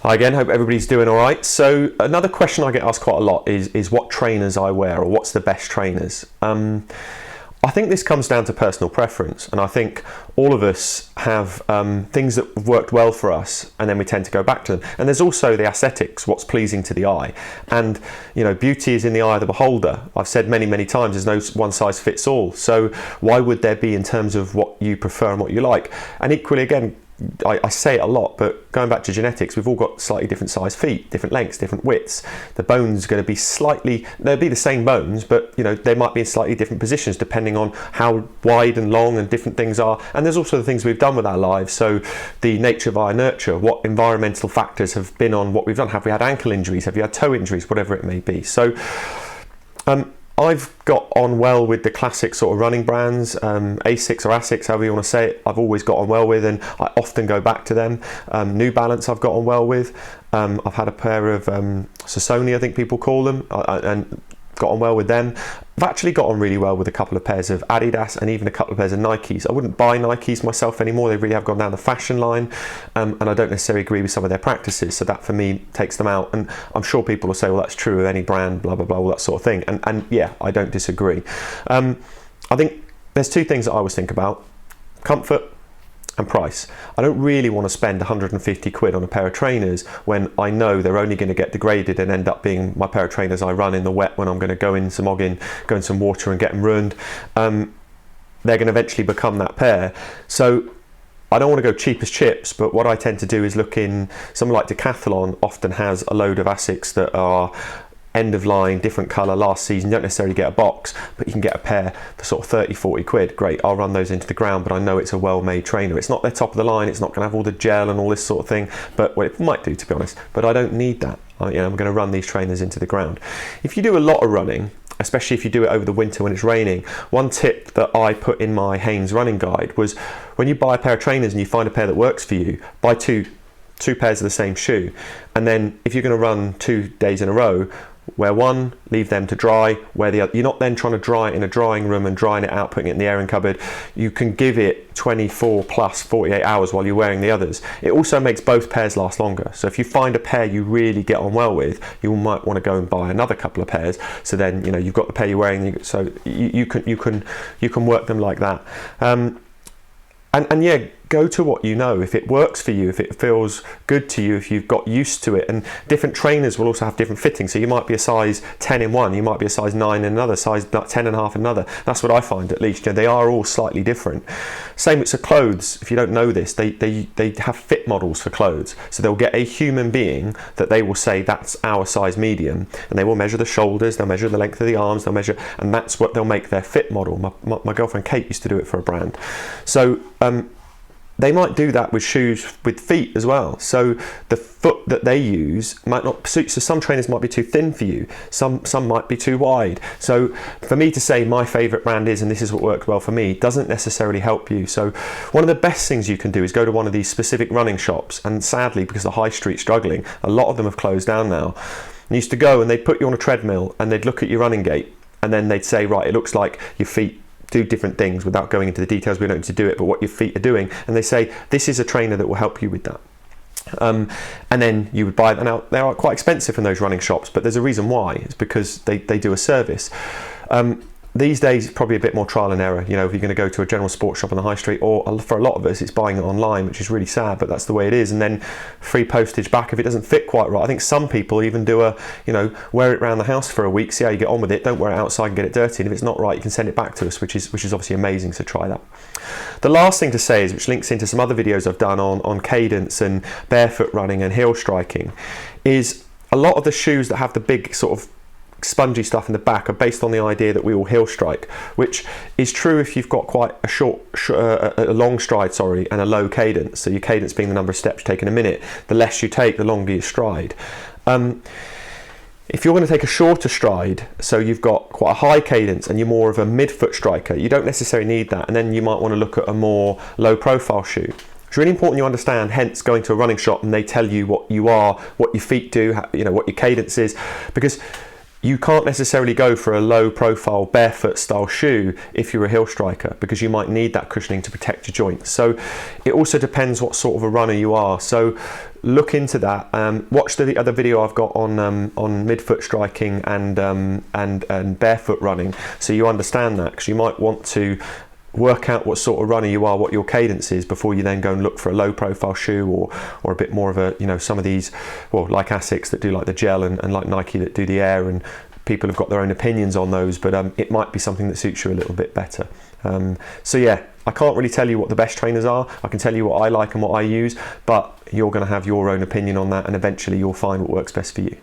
Hi again, hope everybody's doing all right. So another question I get asked quite a lot is what trainers I wear, or what's the best trainers. I think this comes down to personal preference, and I think all of us have things that have worked well for us, and then we tend to go back to them. And there's also the aesthetics, what's pleasing to the eye. And you know, beauty is in the eye of the beholder. I've said many, many times, there's no one size fits all. So why would there be in terms of what you prefer and what you like? And equally, again, I say it a lot, but going back to genetics, we've all got slightly different size feet, different lengths, different widths. The bones are going to be they'll be the same bones, but you know, they might be in slightly different positions depending on how wide and long and different things are. And there's also the things we've done with our lives. So the nature via nurture, what environmental factors have been on what we've done. Have we had ankle injuries? Have you had toe injuries? Whatever it may be. So I've got on well with the classic sort of running brands, Asics or Asics, however you want to say it. I've always got on well with, and I often go back to them. New Balance I've got on well with. I've had a pair of Sasoni, I think people call them, and got on well with them. I've actually got on really well with a couple of pairs of Adidas and even a couple of pairs of Nikes. I wouldn't buy Nikes myself anymore. They really have gone down the fashion line, and I don't necessarily agree with some of their practices. So that for me takes them out. And I'm sure people will say, well, that's true of any brand, blah, blah, blah, all that sort of thing. And yeah, I don't disagree. I think there's two things that I always think about: comfort and price. I don't really want to spend 150 quid on a pair of trainers when I know they're only going to get degraded and end up being my pair of trainers I run in the wet when I'm going to go in some water and get them ruined. They're going to eventually become that pair. So I don't want to go cheap as chips, but what I tend to do is look in, someone like Decathlon often has a load of Asics that are end of line, different colour, last season. You don't necessarily get a box, but you can get a pair for sort of 30, 40 quid. Great, I'll run those into the ground, but I know it's a well-made trainer. It's not their top of the line, it's not going to have all the gel and all this sort of thing, but well, it might do, to be honest, but I don't need that. I'm going to run these trainers into the ground. If you do a lot of running, especially if you do it over the winter when it's raining, one tip that I put in my Hanes running guide was, when you buy a pair of trainers and you find a pair that works for you, buy two pairs of the same shoe, and then if you're going to run 2 days in a row, wear one, leave them to dry, wear the other. You're not then trying to dry it in a drying room and drying it out, putting it in the airing cupboard. You can give it 24 plus 48 hours while you're wearing the others. It also makes both pairs last longer. So if you find a pair you really get on well with, you might want to go and buy another couple of pairs. So then, you know, you've got the pair you're wearing, so you can work them like that. And yeah, go to what you know. If it works for you, if it feels good to you, if you've got used to it. And different trainers will also have different fittings. So you might be a size 10 in one, you might be a size 9 in another, size 10 and a half in another. That's what I find, at least. You know, they are all slightly different. Same with clothes. If you don't know this, they have fit models for clothes. So they'll get a human being that they will say, that's our size medium, and they will measure the shoulders, they'll measure the length of the arms, they'll measure, and that's what they'll make their fit model. My girlfriend Kate used to do it for a brand. So they might do that with shoes with feet as well. So the foot that they use might not suit. So some trainers might be too thin for you. Some might be too wide. So for me to say my favourite brand is, and this is what worked well for me, doesn't necessarily help you. So one of the best things you can do is go to one of these specific running shops. And sadly, because the high street's struggling, a lot of them have closed down now. You used to go and they'd put you on a treadmill and they'd look at your running gait, and then they'd say, right, it looks like your feet do different things, without going into the details, we don't need to do it, but what your feet are doing, and they say this is a trainer that will help you with that. And then you would buy them out. They are quite expensive in those running shops, but there's a reason why. It's because they do a service. These days, it's probably a bit more trial and error. You know, if you're going to go to a general sports shop on the high street, or for a lot of us, it's buying it online, which is really sad, but that's the way it is. And then free postage back if it doesn't fit quite right. I think some people even do wear it around the house for a week, see how you get on with it. Don't wear it outside and get it dirty. And if it's not right, you can send it back to us, which is obviously amazing. So try that. The last thing to say is, which links into some other videos I've done on cadence and barefoot running and heel striking, is a lot of the shoes that have the big sort of spongy stuff in the back are based on the idea that we will heel strike, which is true if you've got quite a long stride, and a low cadence. So your cadence being the number of steps you take in a minute. The less you take, the longer your stride. If you're going to take a shorter stride, so you've got quite a high cadence and you're more of a mid-foot striker, you don't necessarily need that, and then you might want to look at a more low-profile shoe. It's really important you understand, hence going to a running shop and they tell you what you are, what your feet do, what your cadence is, because You can't necessarily go for a low profile barefoot style shoe if you're a heel striker, because you might need that cushioning to protect your joints. So it also depends what sort of a runner you are. So look into that. Watch the other video I've got on midfoot striking and barefoot running, so you understand that, because you might want to work out what sort of runner you are, what your cadence is, before you then go and look for a low profile shoe, or a bit more of a, you know, some of these, well, like Asics that do like the gel, and like Nike that do the air, and people have got their own opinions on those, but it might be something that suits you a little bit better. So yeah, I can't really tell you what the best trainers are. I can tell you what I like and what I use, but you're going to have your own opinion on that, and eventually you'll find what works best for you.